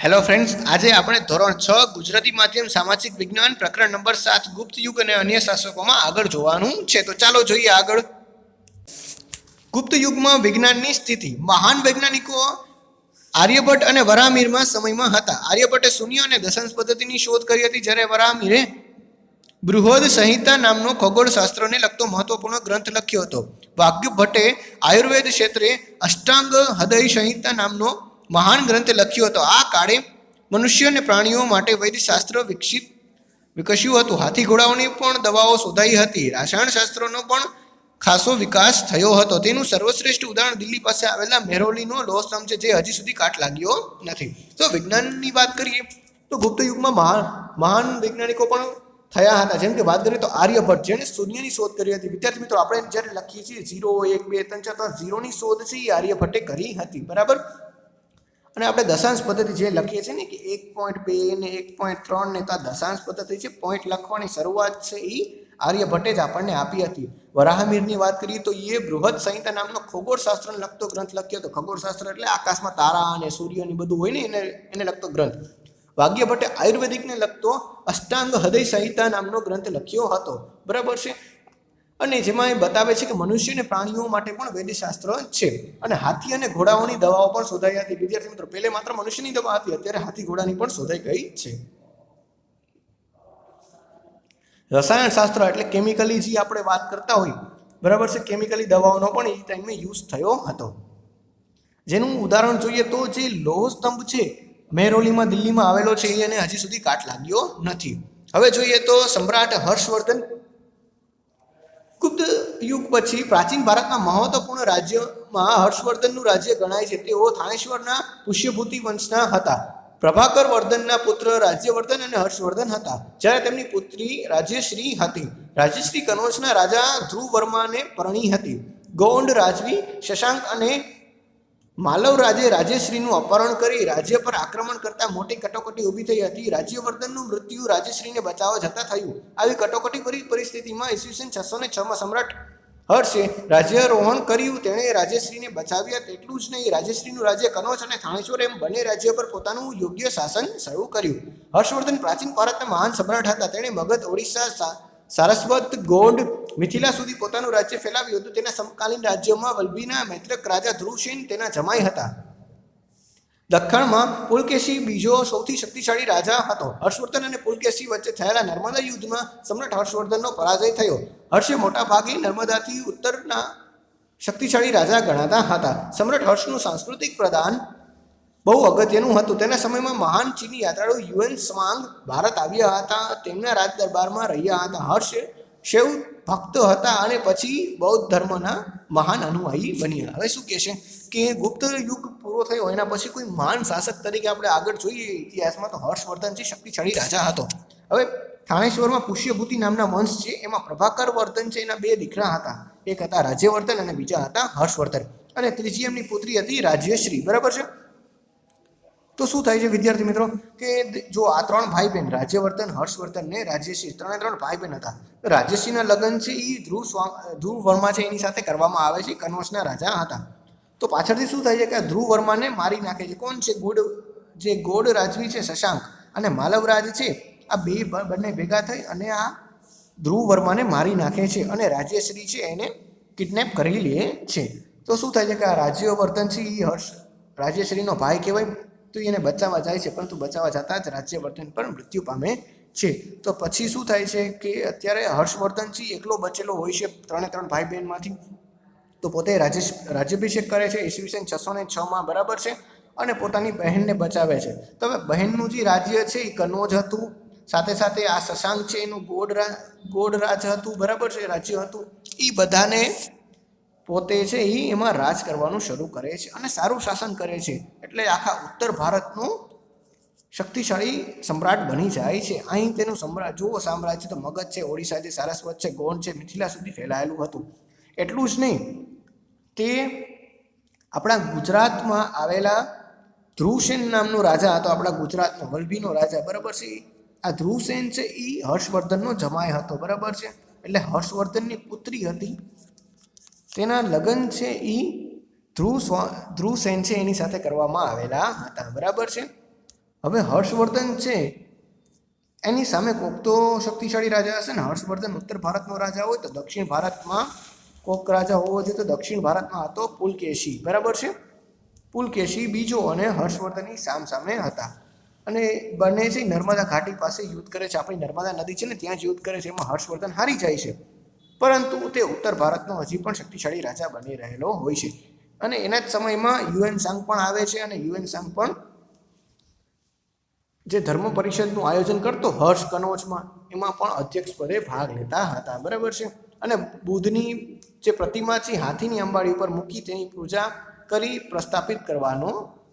Hello friends, આજે આપણે ધોરણ 6 ગુજરાતી માધ્યમ સામાજિક વિજ્ઞાન પ્રકરણ નંબર 7 ગુપ્ત યુગ અને અન્ય શાસકોમાં આગળ જોવાનું છે. તો ચાલો જોઈએ આગળ. ગુપ્ત યુગમાં વિજ્ઞાનની સ્થિતિ. મહાન વૈજ્ઞાનિકો આર્યભટ્ટ અને વરાહમિરના સમયમાં હતા. આર્યભટ્ટે શૂન્ય અને દશાંશ પદ્ધતિની શોધ કરી હતી, જ્યારે વરાહમિરે બૃહદ સંહિતા નામનો ખગોળશાસ્ત્રને લગતો મહત્વપૂર્ણ ગ્રંથ લખ્યો હતો. વાગ્યભટ્ટે આયુર્વેદ ક્ષેત્રે અષ્ટાંગ હૃદય સંહિતા નામનો મહાન ગ્રંથ લખ્યો હતો. આ કાળે મનુષ્ય અને પ્રાણીઓ માટે વૈદ્યશાસ્ત્ર વિકસ્યું હતું. હાથી ઘોડાઓની પણ દવાઓ શોધાઈ હતી. રસાયણશાસ્ત્રનો પણ ખાસો વિકાસ થયો હતો. તેનું સર્વશ્રેષ્ઠ ઉદાહરણ દિલ્હી પાસે આવેલા મેહરૌલીનો લોહ સ્તંભ છે, જે હજી સુધી કાટ લાગ્યો નથી. તો વિજ્ઞાનની વાત કરીએ તો ગુપ્ત યુગમાં મહાન વૈજ્ઞાનિકો પણ થયા હતા. જેમ કે વાત કરીએ તો આર્યભટ્ટ, જેણે શૂન્યની શોધ કરી હતી. વિદ્યાર્થી મિત્રો, આપણે જ્યારે લખીએ છીએ 0 1 2 3 4 તો 0ની શોધ છે એ આર્યભટ્ટે કરી હતી, બરાબર. અને આપણે દશાંશ પદ્ધતિ જે લખીએ છીએ ને કે 1.2 ને 1.3 ને, તો આ દશાંશ પદ્ધતિ છે. પોઈન્ટ લખવાની શરૂઆત છે એ આર્યભટ્ટે જ આપણને આપી હતી. વરાહમિરની વાત કરીએ તો એ બૃહદ સંહિતા નામનો ખગોળશાસ્ત્રને લગતો ગ્રંથ લખ્યો હતો. ખગોળશાસ્ત્ર એટલે આકાશમાં તારા અને સૂર્ય ને બધું હોય ને એને લગતો ગ્રંથ. વાગ્યભટ્ટે આયુર્વેદિકને લગતો અષ્ટાંગ હૃદય સંહિતા નામનો ગ્રંથ લખ્યો હતો, બરાબર છે. અને જેમાં એ બતાવે છે કે મનુષ્ય અને પ્રાણીઓ માટે પણ વૈદ્યશાસ્ત્ર છે. અને હાથી અને ઘોડાઓની દવાઓ પણ શોધાઈ હતી. વિદ્યાર્થી મિત્રો, પહેલે માત્ર મનુષ્યની દવા હતી, અત્યારે હાથી ઘોડાની પણ શોધાઈ ગઈ છે. રસાયણશાસ્ત્ર એટલે કેમિકલી જે આપણે વાત કરતા હોય, બરાબર છે, કેમિકલી દવાઓનો પણ એ ટાઈમે યુઝ થયો હતો. જેનું ઉદાહરણ જોઈએ તો જે લોહ સ્તંભ છે મેહરૌલીમાં દિલ્હીમાં આવેલો છે, એને હજી સુધી કાટ લાગ્યો નથી. હવે જોઈએ તો સમ્રાટ હર્ષવર્ધન. ગુપ્ત યુગ પછી પ્રાચીન ભારતના મહત્વપૂર્ણ રાજ્યમાં હર્ષવર્ધનનું રાજ્ય ગણાય છે. તેઓ થાનેશ્વરના પુષ્યભૂતિ વંશના હતા. પ્રભાકર વર્ધનના પુત્ર રાજ્યવર્ધન અને હર્ષવર્ધન હતા, જ્યારે તેમની પુત્રી રાજ્યશ્રી હતી. રાજ્યશ્રી કનોજના રાજા ધ્રુવ વર્માને પરણી હતી. ગૌંડ રાજવી શશાંક અને માલવ રાજે રાજ્યશ્રીનું અપહરણ કરી રાજ્ય પર આક્રમણ કરતા મોટી કટોકટી ઊભી થઈ હતી. રાજ્યવર્ધનનું મૃત્યુ રાજ્યશ્રીને બચાવવા જતાં થયું. આવી કટોકટી પરિસ્થિતિમાં ઈસવીસન 606માં સમ્રાટ હર્ષે રાજ્યારોહણ કર્યું. તેણે રાજ્યશ્રીને બચાવ્યા. તેટલું જ નહીં, રાજ્યશ્રીનું રાજ્ય કનોજ અને થાનેશ્વર એમ બંને રાજ્ય પર પોતાનું યોગ્ય શાસન શરૂ કર્યું. હર્ષવર્ધન પ્રાચીન ભારતના મહાન સમ્રાટ હતા. તેણે મગધ, ઓડિશા, સારસ્વત, ગોંડ, મિથિલા સુધી પોતાનું રાજ્ય ફેલાવ્યું હતું. તેના સમકાલીન રાજ્યોમાં વલ્લભીના મૈત્રક રાજા ધ્રુવસેન તેના જમાઈ હતા. દખ્ખણમાં પુલકેશી બીજો સૌથી શક્તિશાળી રાજા હતો. હર્ષવર્ધન અને પુલકેશી વચ્ચે થયેલા નર્મદા યુદ્ધમાં સમ્રાટ હર્ષવર્ધનનો પરાજય થયો. હર્ષે મોટા ભાગે નર્મદાથી ઉત્તરના શક્તિશાળી રાજા ગણાતા હતા. સમ્રાટ હર્ષનું સાંસ્કૃતિક પ્રદાન બહુ અગત્યનું હતું. તેના સમયમાં મહાન ચીની યાત્રાળુ યુએન ત્સાંગ ભારત આવ્યા હતા. તેમના રાજ દરબારમાં રહ્યા હતા. હર્ષ શૈવ ભક્ત હતા અને પછી બૌદ્ધ ધર્મના મહાન અનુયાયી બન્યા. હવે શું કહેશે કે ગુપ્ત યુગ પૂરો થયો એના પછી કોઈ મહાન શાસક તરીકે આપણે આગળ જોઈએ ઇતિહાસમાં તો હર્ષવર્ધન જે શક્તિશાળી રાજા હતો. હવે થાનેશ્વરમાં પુષ્યભૂતિ નામના વંશ છે, એમાં પ્રભાકર વર્ધન છે, એના 2 દીકરા હતા. એક હતા રાજ્યવર્ધન અને બીજા હતા હર્ષવર્ધન. અને ત્રીજી એમની પુત્રી હતી રાજ્યશ્રી, બરાબર છે. તો શું થાય છે વિદ્યાર્થી મિત્રો કે જો આ 3 ભાઈ બહેન રાજ્યવર્ધન, હર્ષવર્ધન ને રાજ્યશ્રી, 3 ભાઈ બહેન હતા. રાજ્યશ્રીના લગ્ન છે એ ધ્રુવ વર્મા છે એની સાથે કરવામાં આવે છે. કનોજના રાજા હતા. તો પાછળથી શું થાય છે કે ધ્રુવ વર્માને મારી નાખે છે. કોણ છે? ગોડ રાજવી છે શશાંક અને માલવરાજ છે. આ બંને ભેગા થઈ અને આ ધ્રુવ વર્માને મારી નાખે છે અને રાજ્યશ્રી છે એને કિડનેપ કરી લે છે. તો શું થાય છે કે આ રાજ્યવર્ધન છે એ રાજ્યશ્રીનો ભાઈ કહેવાય. તો એને બચાવવા જાય છે, પરંતુ બચાવવા જતાં જ રાજ્યવર્ધન પણ મૃત્યુ પામે છે. તો પછી શું થાય છે કે અત્યારે હર્ષવર્ધનજી એકલો બચેલો હોય છે 3 ભાઈ બહેનમાંથી. તો પોતે રાજ્યાભિષેક કરે છે ઈસવીસન 606માં, બરાબર છે. અને પોતાની બહેનને બચાવે છે. તો હવે બહેનનું જે રાજ્ય છે એ કનોજ હતું. સાથે સાથે આ શશાંક છે એનું ગોડ રાજ હતું, બરાબર છે, રાજ્ય હતું. એ બધાને પોતે છે એ એમાં રાજ કરવાનું શરૂ કરે છે અને સારું શાસન કરે છે. એટલે આખા ઉત્તર ભારતનું શક્તિશાળી સમ્રાટ બની જાય છે. અહીં તેનું સામ્રાજ્ય તો મગધ છે, ઓડિશા છે, સારસ્વત છે, ગોંડ છે, મિથિલા સુધી ફેલાયેલું હતું. એટલું જ નહીં, તે આપણા ગુજરાતમાં આવેલા ધ્રુવસેન નામનો રાજા હતો. આપણા ગુજરાતનો વલ્લભીનો રાજા, બરાબર છે. આ ધ્રુવસેન છે એ હર્ષવર્ધનનો જમાઈ હતો, બરાબર છે. એટલે હર્ષવર્ધનની પુત્રી હતી. તેના લગ્ન છે એ ધ્રુવસેન છે એની સાથે કરવામાં આવેલા હતા, બરાબર છે. હવે હર્ષવર્ધન છે એની સામે કોક તો શક્તિશાળી રાજા હશે ને. હર્ષવર્ધન ઉત્તર ભારતનો રાજા હોય તો દક્ષિણ ભારતમાં કોક રાજા હોવો જોઈએ. તો દક્ષિણ ભારતમાં હતો પુલકેશી, બરાબર છે. પુલકેશી બીજો અને હર્ષવર્ધનની સામે હતા અને બંને છે નર્મદા ઘાટી પાસે યુદ્ધ કરે છે. આપણી નર્મદા નદી છે ને ત્યાં જ યુદ્ધ કરે છે. એમાં હર્ષવર્ધન હારી જાય છે, પરંતુ તે ઉત્તર ભારતનો હજી પણ શક્તિશાળી રાજા બની રહેલો હોય છે. અને એના જ સમયમાં યુએન સાંગ પણ આવે છે અને યુએન સાંગ પણ જે ધર્મ પરિષદનું આયોજન કરતો હર્ષ કનોજમાં એમાં પણ અધ્યક્ષ પદે ભાગ લેતા હતા, બરાબર છે. અને બુદ્ધની જે પ્રતિમા છે હાથીની અંબાડી ઉપર મૂકી તેની પૂજા કરી પ્રસ્થાપિત કરવાનો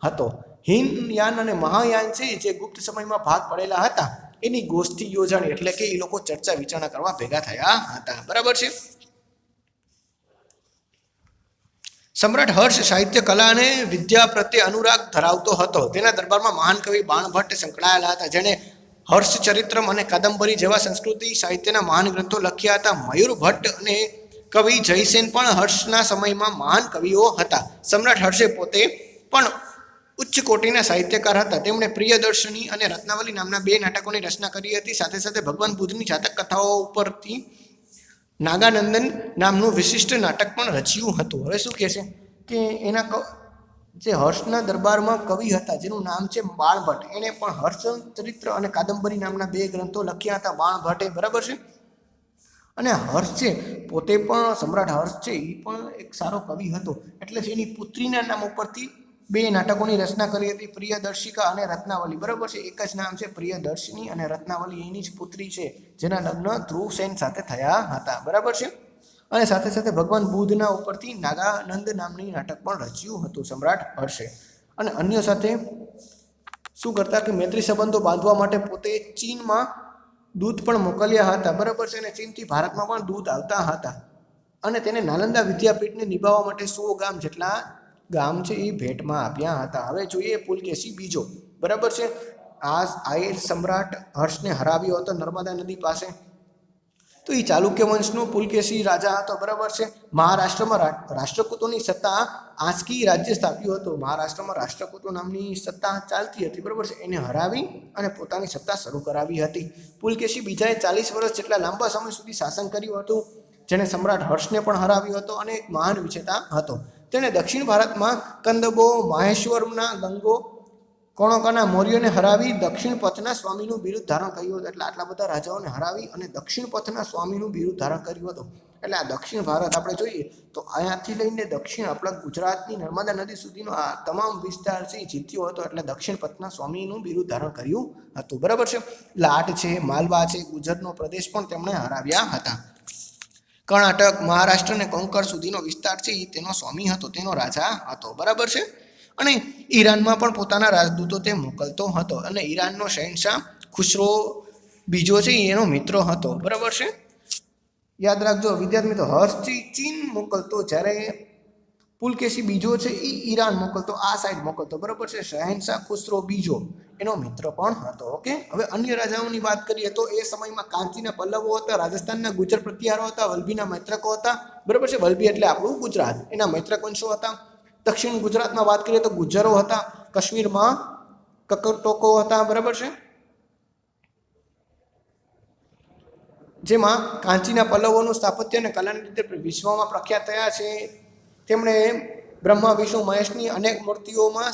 હતો. હિનયાન અને મહાયાન છે જે ગુપ્ત સમયમાં ભાગ પડેલા હતા એની ગોષ્ઠી યોજાણી, એટલે કે એ લોકો ચર્ચા વિચારણા કરવા ભેગા થયા હતા, બરાબર છે. સમ્રાટ હર્ષ સાહિત્ય કલા અને વિદ્યા પ્રત્યે અનુરાગ ધરાવતો હતો. તેના દરબારમાં મહાન કવિ બાણભટ્ટ સંકળાયેલા હતા, જેણે હર્ષચરિત્રમ અને કાદંબરી જેવા સંસ્કૃતિ સાહિત્યના મહાન ગ્રંથો લખ્યા હતા. મયુર ભટ્ટ અને કવિ જયસેન પણ હર્ષના સમયમાં મહાન કવિઓ હતા. સમ્રાટ હર્ષે પોતે પણ ઉચ્ચ કોટીના સાહિત્યકાર હતા. તેમણે પ્રિયદર્શની અને રત્નાવલી નામના 2 નાટકોની રચના કરી હતી. સાથે સાથે ભગવાન બુદ્ધની જાતક કથાઓ ઉપરથી નાગાનંદન નામનું વિશિષ્ટ નાટક પણ રચ્યું હતું. હવે શું કહે છે કે એના જે હર્ષના દરબારમાં કવિ હતા જેનું નામ છે બાણભટ્ટ, એણે પણ હર્ષચરિત્ર અને કાદંબરી નામના 2 ગ્રંથો લખ્યા હતા બાણભટ્ટે, બરાબર છે. અને હર્ષ છે પોતે પણ સમ્રાટ હર્ષ છે એ પણ એક સારો કવિ હતો, એટલે જ એની પુત્રીના નામ ઉપરથી 2 નાટકોની રચના કરી હતી, પ્રિયદર્શિકા અને રત્નાવલી, બરાબર છે. એક જ નામ છે પ્રિયદર્શિની અને રત્નાવલી, એની જ પુત્રી છે જેના લગ્ન ધ્રુવસેન સાથે થયા હતા, બરાબર છે. અને સાથે સાથે ભગવાન બુદ્ધના ઉપરથી નાગાનંદ નામની નાટક પણ રચ્યું હતું સમ્રાટ હર્ષે. અને અન્ય સાથે શું કરતા કે મૈત્રી સંબંધો બાંધવા માટે પોતે ચીનમાં દૂત પણ મોકલ્યા હતા, બરાબર છે. અને ચીનથી ભારતમાં પણ દૂત આવતા હતા અને તેને નાલંદા વિદ્યાપીઠને નિભાવવા માટે 100 ગામ જેટલા ગામ છે એ ભેટમાં આપ્યા હતા. હવે જોઈએ પુલકેશી બીજો, બરાબર છે. આ સમ્રાટ હર્ષને હરાવ્યો હતો નર્મદા નદી પાસે. તો એ ચાલુક્ય વંશનો પુલકેશી રાજા હતો, બરાબર છે. મહારાષ્ટ્રમાં રાષ્ટ્રકૂતોની સત્તા આંચકી રાજ્ય સ્થાપ્યું હતું. મહારાષ્ટ્રમાં રાષ્ટ્રકૂતો નામની સત્તા ચાલતી હતી, બરાબર છે. એને હરાવી અને પોતાની સત્તા શરૂ કરાવી હતી. પુલકેશી બીજાએ 40 વર્ષ જેટલા લાંબા સમય સુધી શાસન કર્યું હતું, જેણે સમ્રાટ હર્ષને પણ હરાવ્યો હતો અને એક મહાન વિજેતા હતો. તેણે દક્ષિણ ભારતમાં કંદબો, માહેશ્વરના ગંગો, કોણોકાના મૌર્યોને હરાવી દક્ષિણ પથના સ્વામીનું બિરુદ ધારણ કર્યું હતું. એટલે આટલા બધા રાજાઓને હરાવી અને દક્ષિણ પથના સ્વામીનું બિરુદ ધારણ કર્યું હતું. એટલે આ દક્ષિણ ભારત આપણે જોઈએ તો અહીંયાથી લઈને દક્ષિણ આપણા ગુજરાતની નર્મદા નદી સુધીનો આ તમામ વિસ્તાર છે જીત્યો હતો. એટલે દક્ષિણ પથના સ્વામીનું બિરુદ ધારણ કર્યું હતું, બરાબર છે. લાટ છે, માલવા છે, ગુજરનો પ્રદેશ પણ તેમણે હરાવ્યા હતા. કર્ણાટક, મહારાષ્ટ્ર અને કોંકણ સુધીનો વિસ્તાર છે એ તેનો સ્વામી હતો, તેનો રાજા હતો, બરાબર છે. અને ઈરાનમાં પણ પોતાના રાજદૂતો તે મોકલતો હતો અને ઈરાનનો શહેનશાહ ખુશરો બીજો છે એનો મિત્ર હતો, બરાબર છે. યાદ રાખજો વિદ્યાર્થી મિત્રો, હર્ષ ચીન મોકલતો, જ્યારે પુલકેશી બીજો છે એ ઈરાન મોકલતો, આ સાઈડ મોકલતો, બરાબર છે. શહેનશાહ ખુશરો બીજો એનો મિત્ર પણ હતો. ઓકે, હવે અન્ય રાજાઓની વાત કરીએ તો એ સમયમાં કાંચીના પલ્લવો હતા, રાજસ્થાનના ગુજર પ્રતિહારો હતા, વલ્લભીના મૈત્રકો હતા, બરાબર છે. વલ્લભી એટલે આપણું ગુજરાત, એના મૈત્રક વંશો હતા. દક્ષિણ ગુજરાતમાં વાત કરીએ તો ગુજ્જરો હતા, કાશ્મીરમાં કકરટોકો હતા, બરાબર છે. જેમાં કાંચીના પલ્લવોનું સ્થાપત્ય અને કલાની રીતે વિશ્વમાં પ્રખ્યાત થયા છે. તેમણે બ્રહ્મા, વિષ્ણુ, મહેશની અનેક મૂર્તિઓમાં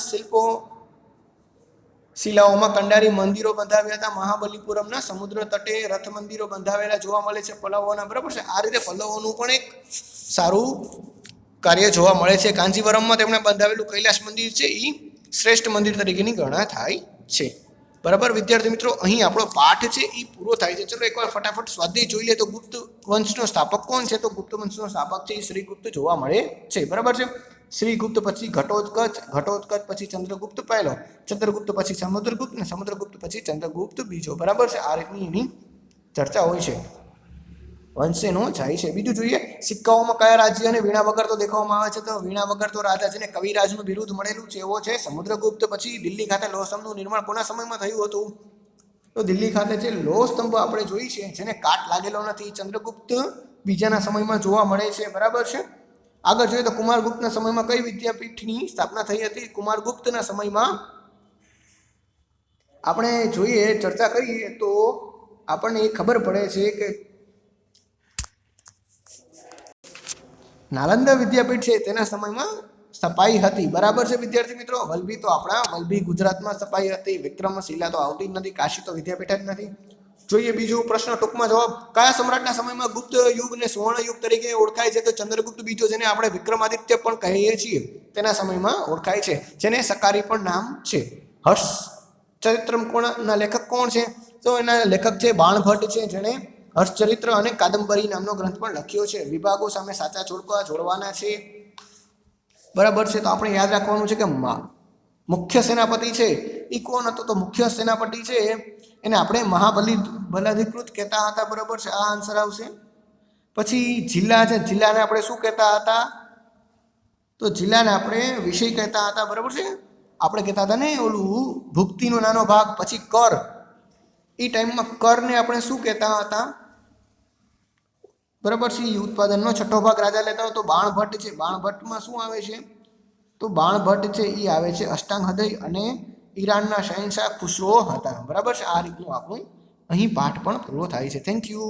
શિલાઓમાં કંડારી મંદિરો બંધાવ્યા હતા. મહાબલીપુરમના સમુદ્ર તટે રથ મંદિરો બંધાવેલા જોવા મળે છે પલ્લવોના, બરાબર છે. આ રીતે પલ્લવોનું પણ એક સારું કાર્ય જોવા મળે છે. કાંચીવરમમાં તેમણે બંધાવેલું કૈલાસ મંદિર છે એ શ્રેષ્ઠ મંદિર તરીકેની ગણના થાય છે, બરાબર. વિદ્યાર્થી મિત્રો, અહીં આપણો પાઠ છે એ પૂરો થાય છે. ચલો એકવાર ફટાફટ સ્વાધ્યાય જોઈ લે. તો ગુપ્ત વંશનો સ્થાપક કોણ છે? તો ગુપ્ત વંશનો સ્થાપક છે એ શ્રીગુપ્ત જોવા મળે છે, બરાબર છે. શ્રીગુપ્ત પછી ઘટોત્કચ, ઘટોત્કચ પછી ચંદ્રગુપ્ત પહેલો, ચંદ્રગુપ્ત પછી સમુદ્રગુપ્ત અને સમુદ્રગુપ્ત પછી ચંદ્રગુપ્ત બીજો, બરાબર છે. આ રીતની એની ચર્ચા હોય છે, વંશેનો જાય છે. બીજું જોઈએ, સિક્કાઓમાં કયા રાજ્યને વીણા વગર તો દેખાવામાં આવે છે? તો વીણા વગર તો રાજા જેને કવિરાજનું બિરુદ મળેલું છે એવો છે સમુદ્રગુપ્ત. પછી દિલ્હી ખાતે લોહ સ્તંભનું નિર્માણ કોના સમયમાં થયું હતું? તો દિલ્હી ખાતે જે લોહ સ્તંભ આપણે જોઈ છે જેને કાટ લાગેલો નથી, ચંદ્રગુપ્ત બીજાના સમયમાં જોવા મળે છે, બરાબર છે. આગળ જોઈએ તો કુમારગુપ્તના સમયમાં કઈ વિદ્યાપીઠની સ્થાપના થઈ હતી? કુમારગુપ્તના સમયમાં આપણે જોઈએ ચર્ચા કરીએ તો આપણને એ ખબર પડે છે કે નાલંદા વિદ્યાપીઠ છે તેના સમયમાં સ્થપાઈ હતી. બરાબર છે વિદ્યાર્થી મિત્રો. વલભી તો આપણા વલભી ગુજરાતમાં સ્થપાઈ હતી. વિક્રમશિલા તો આવતી જ નથી. કાશી તો વિદ્યાપીઠ જ નથી. જોઈએ બીજું પ્રશ્ન ટૂંકમાં જવાબ. કયા સમ્રાટના સમયમાં ગુપ્ત યુગ ને સુવર્ણ યુગ તરીકે ઓળખાય છે? તો ચંદ્રગુપ્ત બીજો, જેને આપણે વિક્રમાદિત્ય પણ કહીએ છીએ, તેના સમયમાં ઓળખાય છે, જેને સકારી પણ નામ છે. હર્ષ ચરિત્ર ના લેખક કોણ છે? તો એના લેખક છે બાણભટ્ટ છે, જેણે હર્ષચરિત્ર અને કાદંબરી નામનો ગ્રંથ પણ લખ્યો છે. વિભાગો સામે સાચા જોડવાના છે. બરાબર છે. તો આપણે યાદ રાખવાનું છે કે મુખ્ય સેનાપતિ છે એ કોણ હતો? તો મુખ્ય સેનાપતિ છે એને આપણે મહાબલાધિકૃત કહેતા હતા. બરાબર છે. આ આન્સર આવશે. પછી જિલ્લા છે, જિલ્લાને આપણે શું કહેતા હતા? તો જિલ્લાને આપણે વિષય કહેતા હતા. બરાબર છે. આપણે કહેતા હતા ને ઓલું ભુક્તિનો નાનો ભાગ. પછી કર, એ ટાઈમમાં કરને આપણે શું કહેતા હતા? બરાબર છે. ઉત્પાદનનો છઠ્ઠો ભાગ રાજા લેતા હોય તો બાણભટ્ટ છે. બાણભટ્ટમાં શું આવે છે? તો બાણભટ્ટ છે એ આવે છે અષ્ટાંગ હૃદય અને ઈરાનના શહેનશાહ ખુસરો હતા. બરાબર છે. આ રીતનું આપણું અહીં પાઠ પણ પૂરો થાય છે. Thank you.